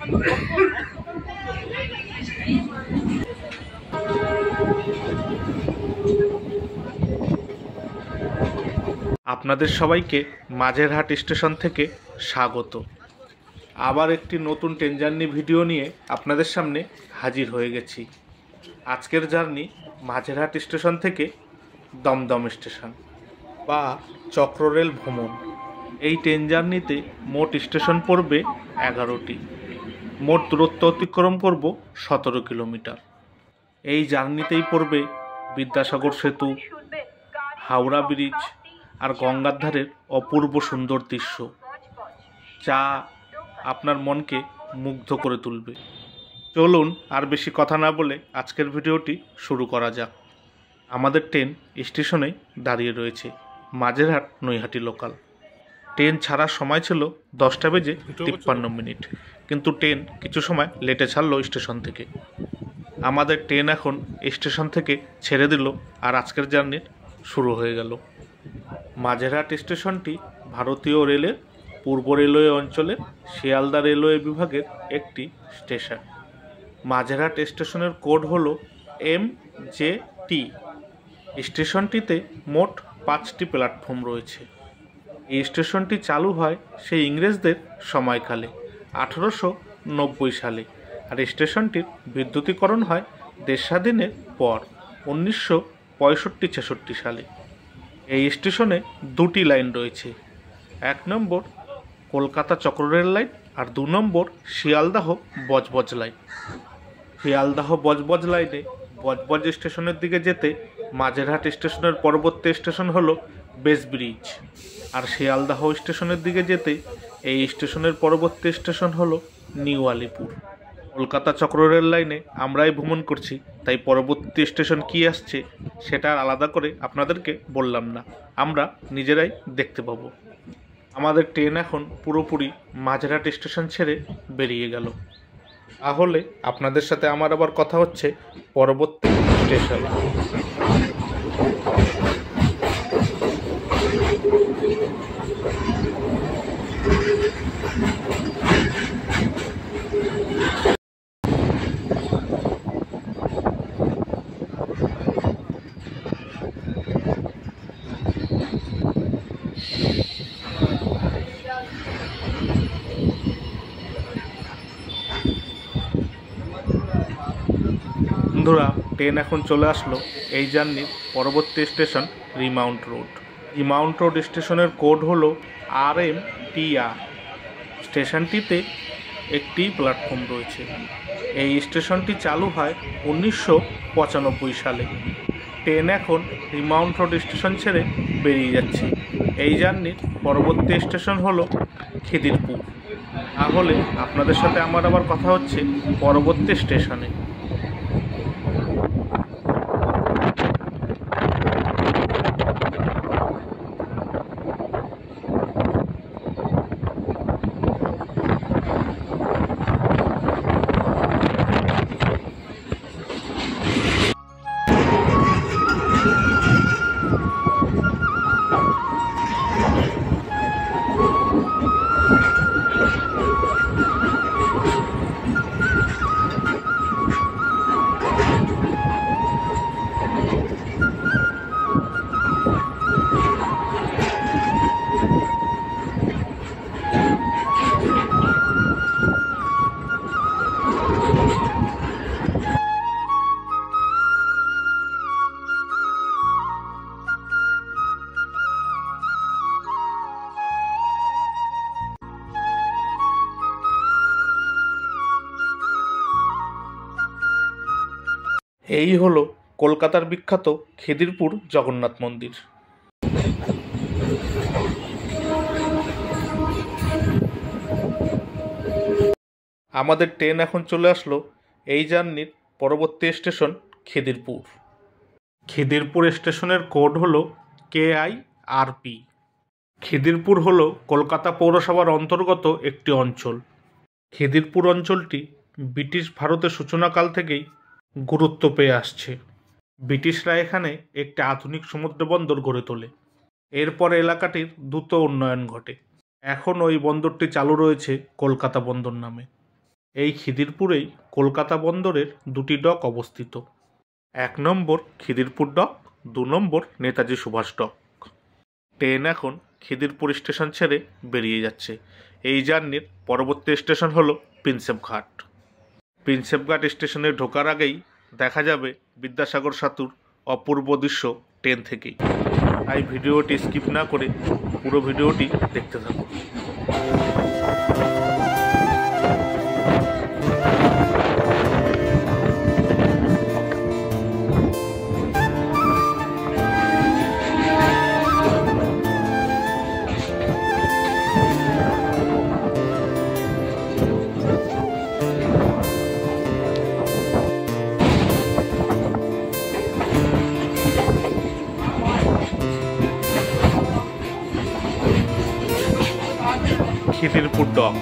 আপনাদের সবাইকে মাঝেরহাট স্টেশন থেকে স্বাগত। আবার একটি নতুন ট্রেন জার্নি ভিডিও নিয়ে আপনাদের সামনে হাজির হয়ে গেছি। আজকের জার্নি মাঝেরহাট স্টেশন থেকে দমদম স্টেশন বা চক্ররেল ভ্রমণ। এই ট্রেন জার্নিতে মোট স্টেশন পড়বে 11টি। মোট দূরত্ব অতিক্রম করব 17 কিলোমিটার। এই জার্নিতেই পড়বে বিদ্যাসাগর সেতু, হাওড়া ব্রিজ আর গঙ্গার ধারের অপূর্ব সুন্দর দৃশ্য, যা আপনার মনকে মুগ্ধ করে তুলবে। চলুন আর বেশি কথা না বলে আজকের ভিডিওটি শুরু করা যাক। আমাদের ট্রেন স্টেশনেই দাঁড়িয়ে রয়েছে, মাঝেরহাট নৈহাটি লোকাল। ট্রেন ছাড়ার সময় ছিল 10:53, কিন্তু ট্রেন কিছু সময় লেটে ছাড়লো স্টেশন থেকে। আমাদের ট্রেন এখন স্টেশন থেকে ছেড়ে দিল আর আজকের জার্নির শুরু হয়ে গেল। মাঝেরহাট স্টেশনটি ভারতীয় রেলের পূর্ব রেলওয়ে অঞ্চলের শিয়ালদা রেলওয়ে বিভাগের একটি স্টেশন। মাঝেরহাট স্টেশনের কোড হল MJT। স্টেশনটিতে মোট 5টি প্ল্যাটফর্ম রয়েছে। এই স্টেশনটি চালু হয় সেই ইংরেজদের সময়কালে 1890 সালে, আর স্টেশনটির বিদ্যুতীকরণ হয় দেশ স্বাধীনের পর 1965-66 সালে। এই স্টেশনে 2টি লাইন রয়েছে। 1 নম্বর কলকাতা চক্ররেল লাইন আর 2 নম্বর শিয়ালদাহ বজবজ লাইন। শিয়ালদাহ বজবজ লাইনে বজবজ স্টেশনের দিকে যেতে মাঝেরহাট স্টেশনের পরবর্তী স্টেশন হলো বেস ব্রিজ, আর শিয়ালদাহ স্টেশনের দিকে যেতে এই স্টেশনের পরবর্তী স্টেশন হলো নিউ আলিপুর। কলকাতা চক্ররেল লাইনে আমরাই ভ্রমণ করছি, তাই পরবর্তী স্টেশন কি আসছে সেটা আলাদা করে আপনাদেরকে বললাম না, আমরা নিজেরাই দেখতে পাবো। আমাদের ট্রেন এখন পুরোপুরি মাঝেরহাট স্টেশন ছেড়ে বেরিয়ে গেল। তাহলে আপনাদের সাথে আমার আবার কথা হচ্ছে পরবর্তী স্টেশনে। বন্ধুরা, ট্রেন এখন চলে আসলো এই জার্নির পরবর্তী station remount road. Remount road স্টেশনের কোড হলো RMTR। স্টেশনটিতে একটি প্ল্যাটফর্ম রয়েছে। এই স্টেশনটি চালু হয় 1995 সালে। ট্রেন এখন রিমাউন্ট রোড স্টেশন ছেড়ে বেরিয়ে যাচ্ছে। এই জার্নির পরবর্তী স্টেশন হলো খিদিরপুর। তাহলে আপনাদের সাথে আমার আবার কথা হচ্ছে পরবর্তী স্টেশনে। এই হলো কলকাতার বিখ্যাত খিদিরপুর জগন্নাথ মন্দির। আমাদের ট্রেন এখন চলে আসলো এই জার্নির পরবর্তী স্টেশন খিদিরপুর। খিদিরপুর স্টেশনের কোড হলো KIRP। খিদিরপুর হলো কলকাতা পৌরসভার অন্তর্গত একটি অঞ্চল। খিদিরপুর অঞ্চলটি ব্রিটিশ ভারতের সূচনাকাল থেকেই গুরুত্ব পেয়ে আসছে। ব্রিটিশরা এখানে একটি আধুনিক সমুদ্র বন্দর গড়ে তোলে। এরপর এলাকাটির দ্রুত উন্নয়ন ঘটে। এখন ওই বন্দরটি চালু রয়েছে কলকাতা বন্দর নামে। এই খিদিরপুরেই কলকাতা বন্দরের দুটি ডক অবস্থিত। 1 নম্বর খিদিরপুর ডক, 2 নম্বর নেতাজি সুভাষ ডক। ট্রেন এখন খিদিরপুর স্টেশন ছেড়ে বেরিয়ে যাচ্ছে। এই জার্নির পরবর্তী স্টেশন হলো প্রিন্সেপ ঘাট। প্রিন্সেপ ঘাট স্টেশনে ঢোকার আগেই দেখা যাবে বিদ্যাসাগর সেতুর অপূর্ব দৃশ্য ট্রেন থেকেই। তাই ভিডিওটি স্কিপ না করে পুরো ভিডিওটি দেখতে থাকুন। খিদিরপুর ডক।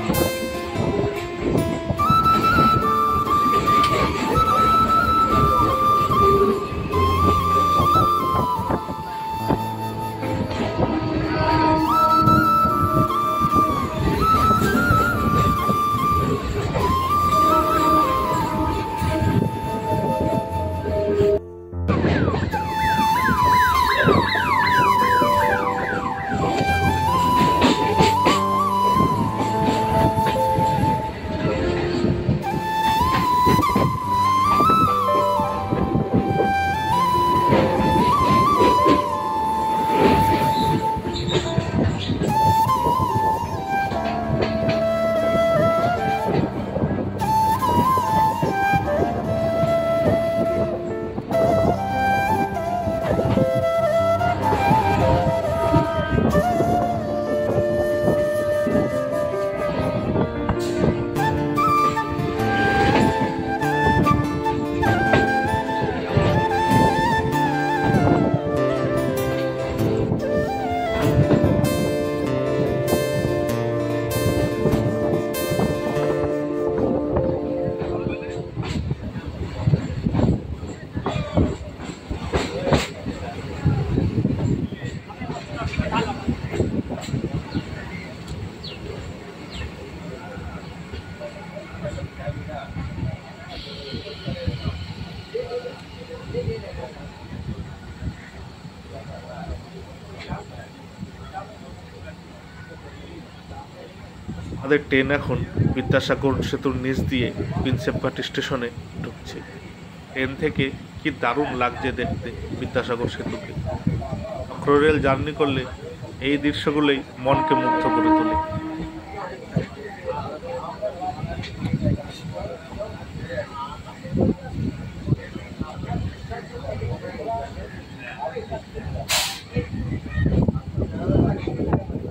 আমাদের ট্রেন এখন বিদ্যাসাগর সেতুর নিচ দিয়ে প্রিন্সেপ ঘাট স্টেশনে ঢুকছে। ট্রেন থেকে কি দারুণ লাগছে দেখতে বিদ্যাসাগর সেতুকে। মেট্রো রেল জার্নি করলে এই দৃশ্যগুলোই মনকে মুগ্ধ করে তোলে।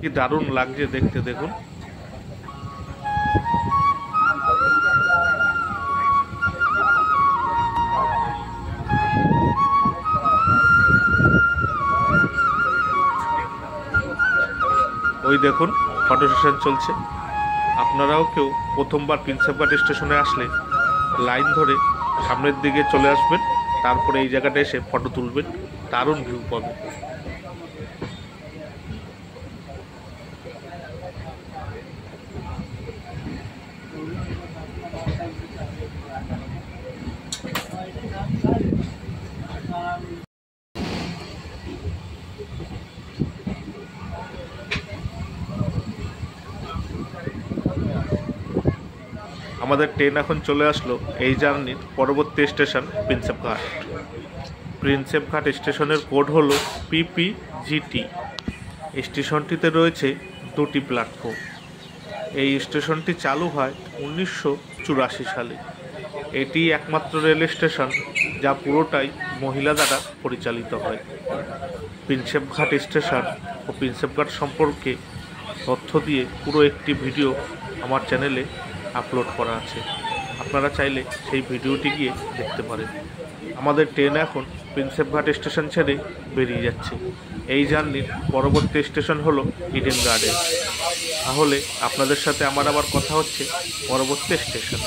কি দারুণ লাগছে দেখতে, দেখুন। ওই দেখুন ফটো সেশন চলছে। আপনারাও কেউ প্রথমবার প্রিন্সেপ ঘাট স্টেশনে আসলে লাইন ধরে সামনের দিকে চলে আসবেন, তারপরে এই জায়গাটা এসে ফটো তুলবেন, দারুণ ভিউ পাবেন। আমাদের ট্রেন এখন চলে আসলো এই জার্নির পরবর্তী স্টেশন প্রিন্সেপ ঘাট। প্রিন্সেপ ঘাট স্টেশনের কোড হলো PPGT। স্টেশনটিতে রয়েছে দুটি প্ল্যাটফর্ম। এই স্টেশনটি চালু হয় 1984 সালে। এটি একমাত্র রেল স্টেশন যা পুরোটাই মহিলা দ্বারা পরিচালিত হয়। প্রিন্সেপ ঘাট স্টেশন ও প্রিন্সেপ ঘাট সম্পর্কে তথ্য দিয়ে পুরো একটি ভিডিও আমার চ্যানেলে আপলোড করা আছে, আপনারা চাইলে সেই ভিডিওটি গিয়ে দেখতে পারেন। আমাদের ট্রেন এখন প্রিন্সেপ ঘাট স্টেশন ছেড়ে বেরিয়ে যাচ্ছে। এই জার্নির পরবর্তী স্টেশন হলো ইডেন গার্ডেন। তাহলে আপনাদের সাথে আমার আবার কথা হচ্ছে পরবর্তী স্টেশন।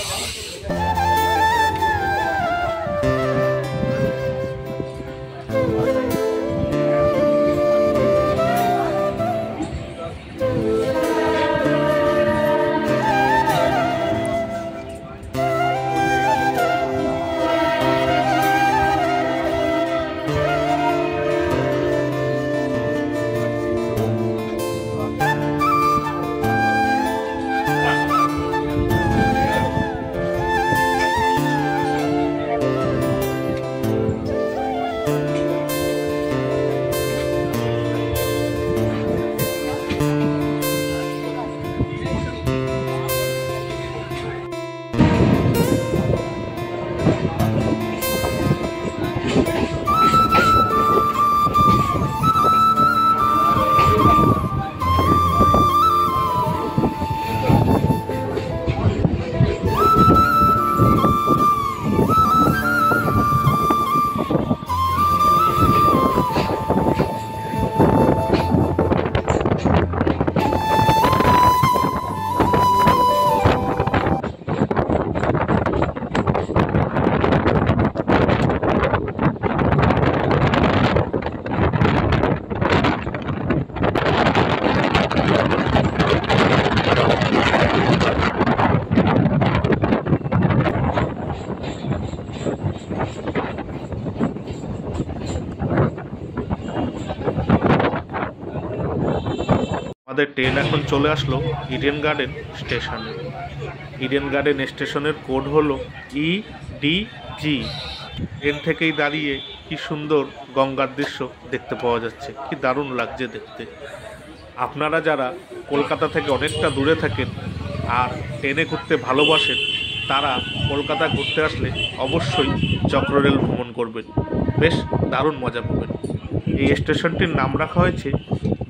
আমাদের ট্রেন এখন চলে আসলো ইডেন গার্ডেন স্টেশনে। ইডেন গার্ডেন স্টেশনের কোড হলো EDG। ট্রেন থেকেই দাঁড়িয়ে কি সুন্দর গঙ্গার দৃশ্য দেখতে পাওয়া যাচ্ছে, কি দারুণ লাগছে দেখতে। আপনারা যারা কলকাতা থেকে অনেকটা দূরে থাকেন আর ট্রেনে ঘুরতে ভালোবাসেন, তারা কলকাতা ঘুরতে আসলে অবশ্যই চক্ররেল ভ্রমণ করবেন, বেশ দারুণ মজা পাবেন। এই স্টেশনটির নাম রাখা হয়েছে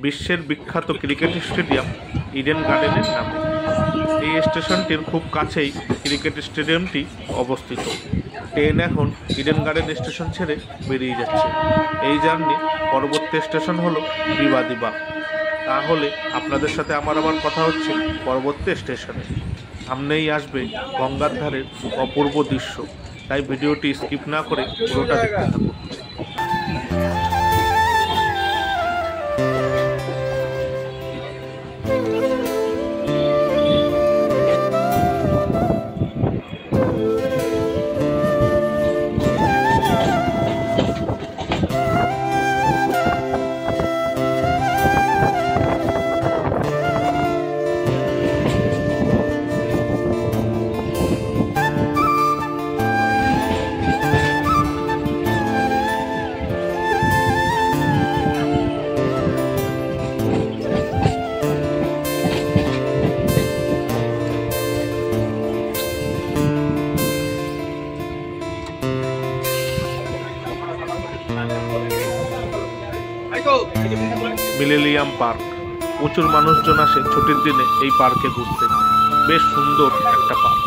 বিশ্বের বিখ্যাত ক্রিকেট স্টেডিয়াম ইডেন গার্ডেনের নামে। এই স্টেশনটির খুব কাছেই ক্রিকেট স্টেডিয়ামটি অবস্থিত। ট্রেন এখন ইডেন গার্ডেন স্টেশন ছেড়ে বেরিয়ে যাচ্ছে। এই জার্নি পরবর্তী স্টেশন হলো বিবাদীবাগ। তাহলে আপনাদের সাথে আমার আবার কথা হচ্ছে পরবর্তী স্টেশনে। সামনেই আসবে গঙ্গার ধারের অপূর্ব দৃশ্য, তাই ভিডিওটি স্কিপ না করে পুরোটা দেখতে থাকুন। মিলেনিয়াম পার্ক, প্রচুর মানুষজন আসে ছুটির দিনে এই পার্কে ঘুরতে। বেশ সুন্দর একটা পার্ক।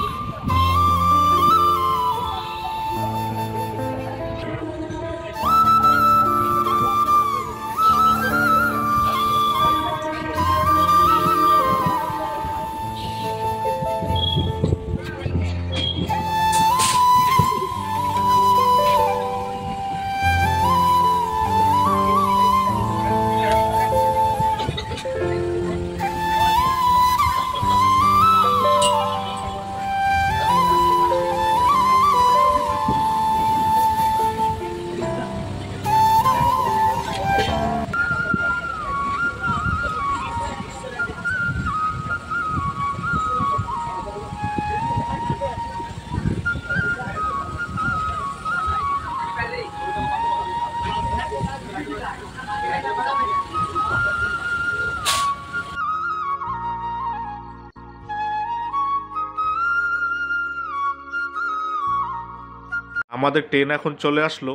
আমাদের ট্রেন এখন চলে আসলো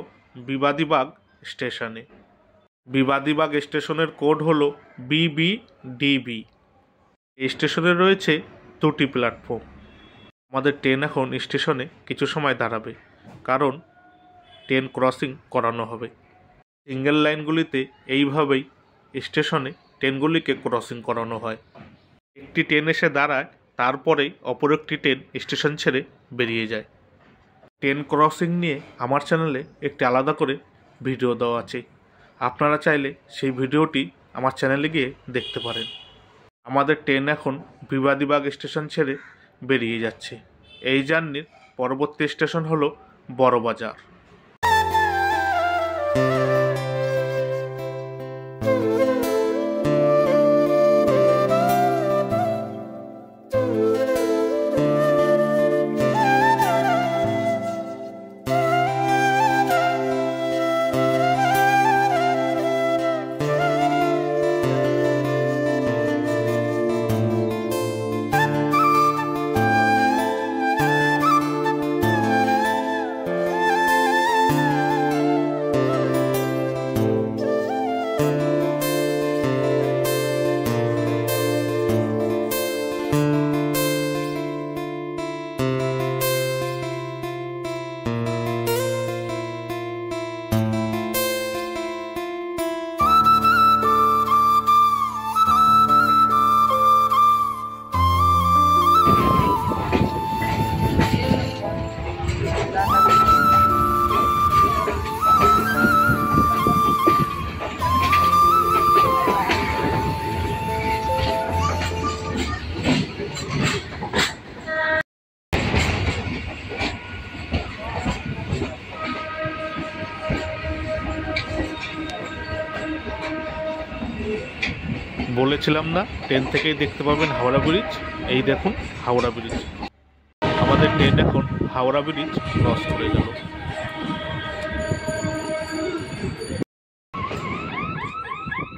বিবাদীবাগ স্টেশনে। বিবাদীবাগ স্টেশনের কোড হলো BBDB। এই স্টেশনে রয়েছে 2টি প্ল্যাটফর্ম। আমাদের ট্রেন এখন স্টেশনে কিছু সময় দাঁড়াবে, কারণ ট্রেন ক্রসিং করানো হবে। সিঙ্গেল লাইনগুলিতে এইভাবেই স্টেশনে ট্রেনগুলিকে ক্রসিং করানো হয়। একটি ট্রেন এসে দাঁড়ায়, তারপরেই অপর একটি ট্রেন স্টেশন ছেড়ে বেরিয়ে যায়। ট্রেন ক্রসিং নিয়ে আমার চ্যানেলে একটি আলাদা করে ভিডিও দেওয়া আছে, আপনারা চাইলে সেই ভিডিওটি আমার চ্যানেলে গিয়ে দেখতে পারেন। আমাদের ট্রেন এখন বিবাদীবাগ স্টেশন ছেড়ে বেরিয়ে যাচ্ছে। এই জার্নির পরবর্তী স্টেশন হলো বড়বাজার। বলেছিলাম না ট্রেন থেকেই দেখতে পাবেন হাওড়া ব্রিজ। এই দেখুন হাওড়া ব্রিজ। আমাদের ট্রেন এখন হাওড়া ব্রিজ ক্রস করে গেল।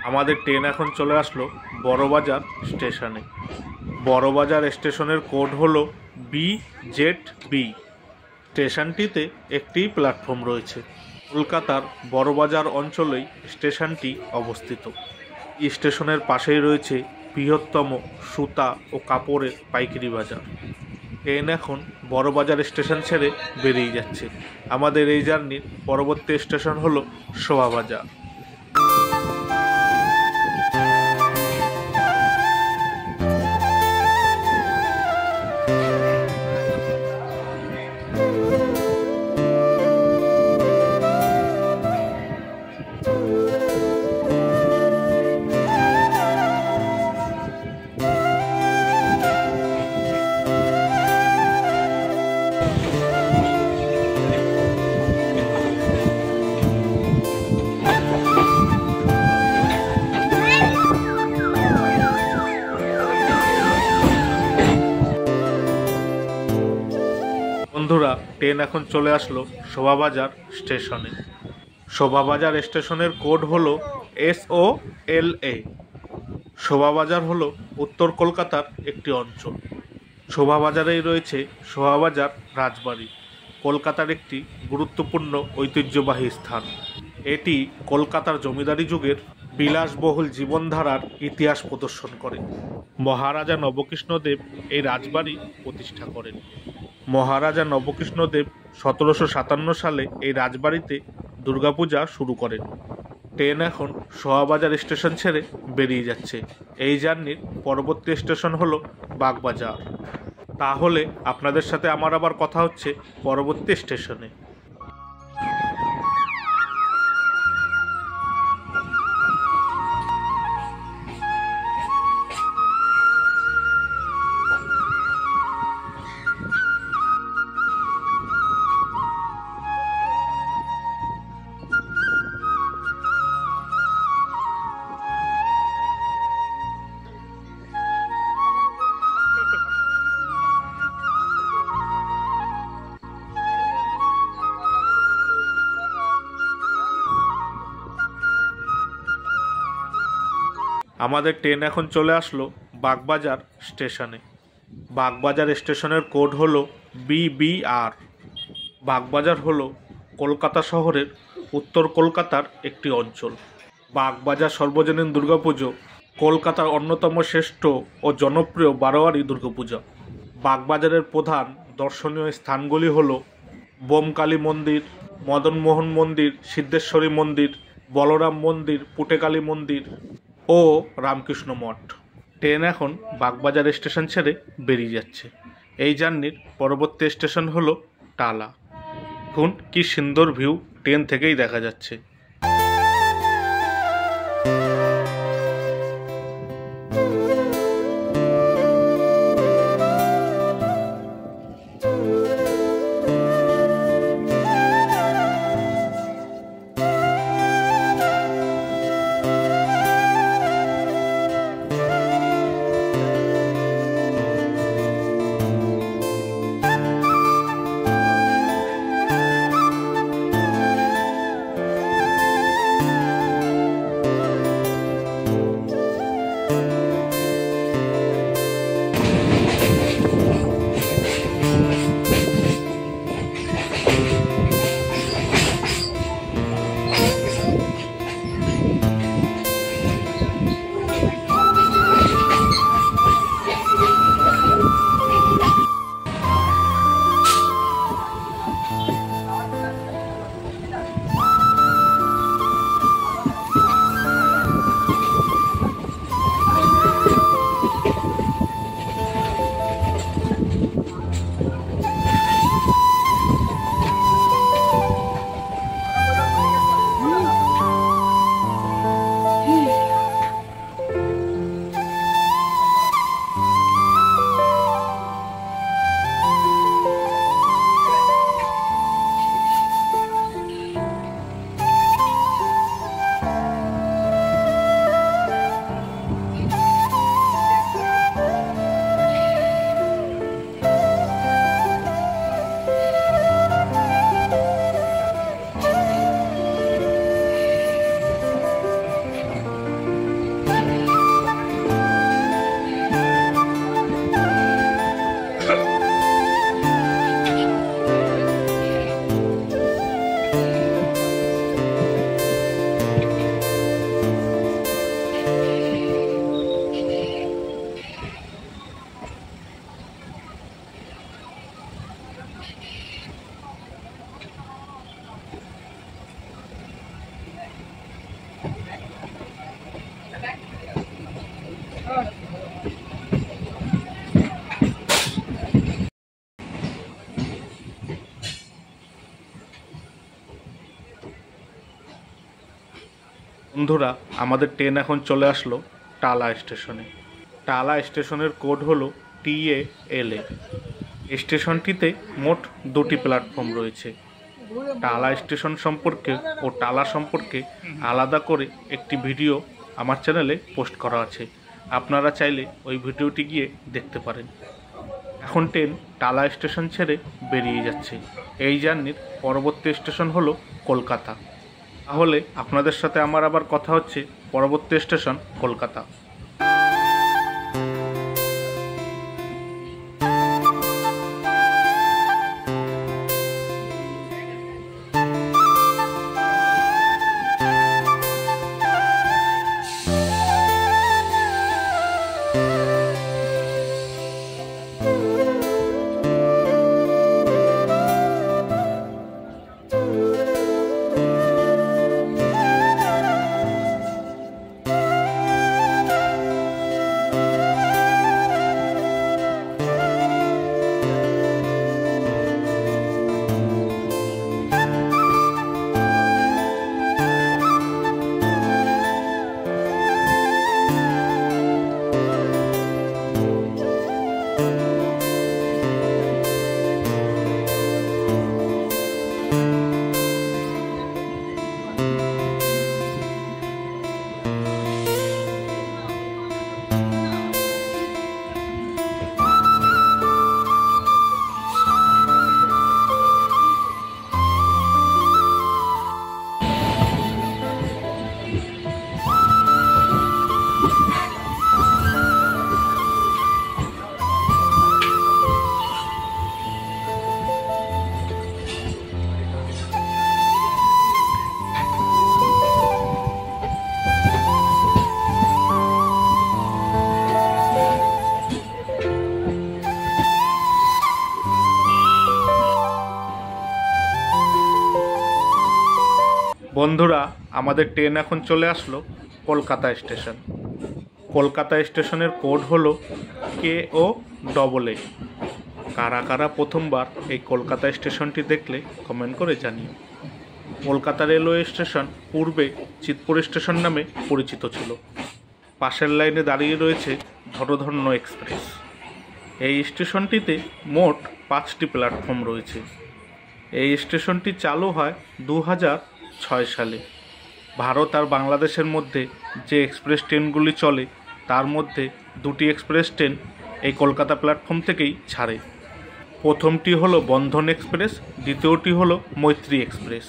আমাদের ট্রেন এখন চলে আসলো বড়বাজার স্টেশনে। বড়বাজার স্টেশনের কোড হলো BZB। স্টেশনটিতে একটি প্ল্যাটফর্ম রয়েছে। কলকাতার বড়বাজার অঞ্চলেই স্টেশনটি অবস্থিত। স্টেশনের পাশেই রয়েছে বৃহত্তম সুতা ও কাপড়ের পাইকারি বাজার। ট্রেন এখন বড়বাজার স্টেশন ছেড়ে বেরিয়ে যাচ্ছে। আমাদের এই জার্নির পরবর্তী স্টেশন হলো শোভাবাজার। বন্ধুরা, ট্রেন এখন চলে আসলো শোভাবাজার স্টেশনে। শোভাবাজার স্টেশনের কোড হলো SOLA। শোভাবাজার হলো উত্তর কলকাতার একটি অঞ্চল। শোভাবাজারেই রয়েছে শোভাবাজার রাজবাড়ি, কলকাতার একটি গুরুত্বপূর্ণ ঐতিহ্যবাহী স্থান। এটি কলকাতার জমিদারি যুগের বিলাসবহুল জীবনধারার ইতিহাস প্রদর্শন করে। মহারাজা নবকৃষ্ণদেব এই রাজবাড়ি প্রতিষ্ঠা করেন। মহারাজা নবকৃষ্ণদেব 1757 সালে এই রাজবাড়িতে দুর্গাপূজা শুরু করেন। ট্রেন এখন শোভাবাজার স্টেশন ছেড়ে বেরিয়ে যাচ্ছে। এই জার্নির পরবর্তী স্টেশন হলো বাগবাজার। তাহলে আপনাদের সাথে আমার আবার কথা হচ্ছে পরবর্তী স্টেশনে। আমাদের ট্রেন এখন চলে আসলো বাগবাজার স্টেশনে। বাগবাজার স্টেশনের কোড হলো BBR। বাগবাজার হলো কলকাতা শহরের উত্তর কলকাতার একটি অঞ্চল। বাগবাজার সর্বজনীন দুর্গাপুজো কলকাতার অন্যতম শ্রেষ্ঠ ও জনপ্রিয় বারোয়ারি দুর্গাপূজা। বাগবাজারের প্রধান দর্শনীয় স্থানগুলি হলো বোমকালী মন্দির, মদনমোহন মন্দির, সিদ্ধেশ্বরী মন্দির, বলরাম মন্দির, পুটেকালী মন্দির ও রামকৃষ্ণ মঠ। ট্রেন এখন বাগবাজার স্টেশন ছেড়ে বেরিয়ে যাচ্ছে। এই জার্নির পরবর্তী স্টেশন হলো টালা। দেখুন কি সুন্দর ভিউ ট্রেন থেকেই দেখা যাচ্ছে। বন্ধুরা, আমাদের ট্রেন এখন চলে আসলো টালা স্টেশনে। টালা স্টেশনের কোড হলো TALA। স্টেশনটিতে মোট 2টি প্ল্যাটফর্ম রয়েছে। টালা স্টেশন সম্পর্কে ও টালা সম্পর্কে আলাদা করে একটি ভিডিও আমার চ্যানেলে পোস্ট করা আছে, আপনারা চাইলে ওই ভিডিওটি গিয়ে দেখতে পারেন। এখন ট্রেন টালা স্টেশন ছেড়ে বেরিয়ে যাচ্ছে। এই জার্নির পরবর্তী স্টেশন হলো কলকাতা। তাহলে আপনাদের সাথে আমার আবার কথা হচ্ছে পরবর্তী স্টেশন কলকাতা। বন্ধুরা, আমাদের ট্রেন এখন চলে আসলো কলকাতা স্টেশন। কলকাতা স্টেশনের কোড হলো KOAA। কারা কারা প্রথমবার এই কলকাতা স্টেশনটি দেখলে কমেন্ট করে জানিও। কলকাতা রেলওয়ে স্টেশন পূর্বে চিতপুর স্টেশন নামে পরিচিত ছিল। পাশের লাইনে দাঁড়িয়ে রয়েছে ধরধন্য এক্সপ্রেস। এই স্টেশনটিতে মোট 5টি প্ল্যাটফর্ম রয়েছে। এই স্টেশনটি চালু হয় 2006 সালে। ভারত আর বাংলাদেশের মধ্যে যে এক্সপ্রেস ট্রেনগুলি চলে তার মধ্যে 2টি এক্সপ্রেস ট্রেন এই কলকাতা প্ল্যাটফর্ম থেকেই ছাড়ে। প্রথমটি হলো বন্ধন এক্সপ্রেস, দ্বিতীয়টি হলো মৈত্রী এক্সপ্রেস।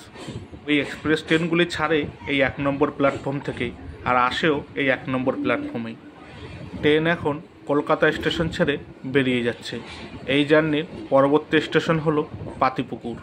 এই এক্সপ্রেস ট্রেনগুলি ছাড়ে এই 1 নম্বর প্ল্যাটফর্ম থেকেই, আর আসেও এই 1 নম্বর প্ল্যাটফর্মেই। ট্রেন এখন কলকাতা স্টেশন ছেড়ে বেরিয়ে যাচ্ছে। এই জার্নির পরবর্তী স্টেশন হলো পাতিপুকুর।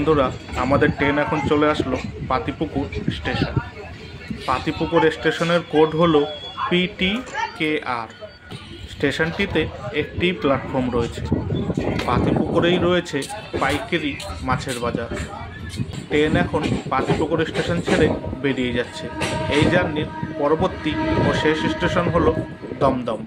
বন্ধুরা, আমাদের ট্রেন এখন চলে আসলো পাতিপুকুর স্টেশন। পাতিপুকুর স্টেশনের কোড হলো PTKR। স্টেশনটিতে একটি প্ল্যাটফর্ম রয়েছে। পাতিপুকুরেই রয়েছে পাইকারি মাছের বাজার। ট্রেন এখন পাতিপুকুর স্টেশন ছেড়ে বেরিয়ে যাচ্ছে। এই জার্নির পরবর্তী ও শেষ স্টেশন হলো দমদম।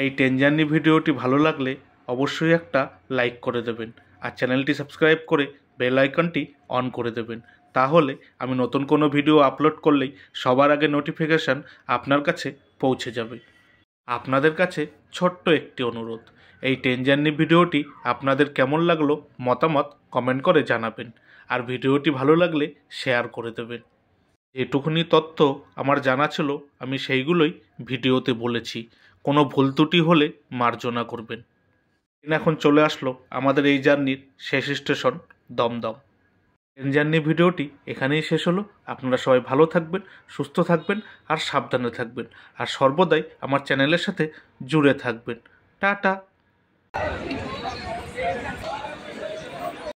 এই ট্রেন জার্নি ভিডিওটি ভালো লাগলে অবশ্যই একটা লাইক করে দেবেন, আর চ্যানেলটি সাবস্ক্রাইব করে বেল আইকনটি অন করে দেবেন। তাহলে আমি নতুন কোনো ভিডিও আপলোড করলেই সবার আগে নোটিফিকেশান আপনার কাছে পৌঁছে যাবে। আপনাদের কাছে ছোট্ট একটি অনুরোধ, এই ট্রেন জার্নি ভিডিওটি আপনাদের কেমন লাগলো মতামত কমেন্ট করে জানাবেন, আর ভিডিওটি ভালো লাগলে শেয়ার করে দেবেন। যেটুকুনি তথ্য আমার জানা ছিল আমি সেইগুলোই ভিডিওতে বলেছি। কোনো ভুল ত্রুটি হলে মার্জনা করবেন। এখন চলে আসলো আমাদের এই জার্নির শেষ স্টেশন দমদম। ট্রেন জার্নি ভিডিওটি এখানেই শেষ হলো। আপনারা সবাই ভালো থাকবেন, সুস্থ থাকবেন আর সাবধানে থাকবেন, আর সর্বদাই আমার চ্যানেলের সাথে জুড়ে থাকবেন। টাটা।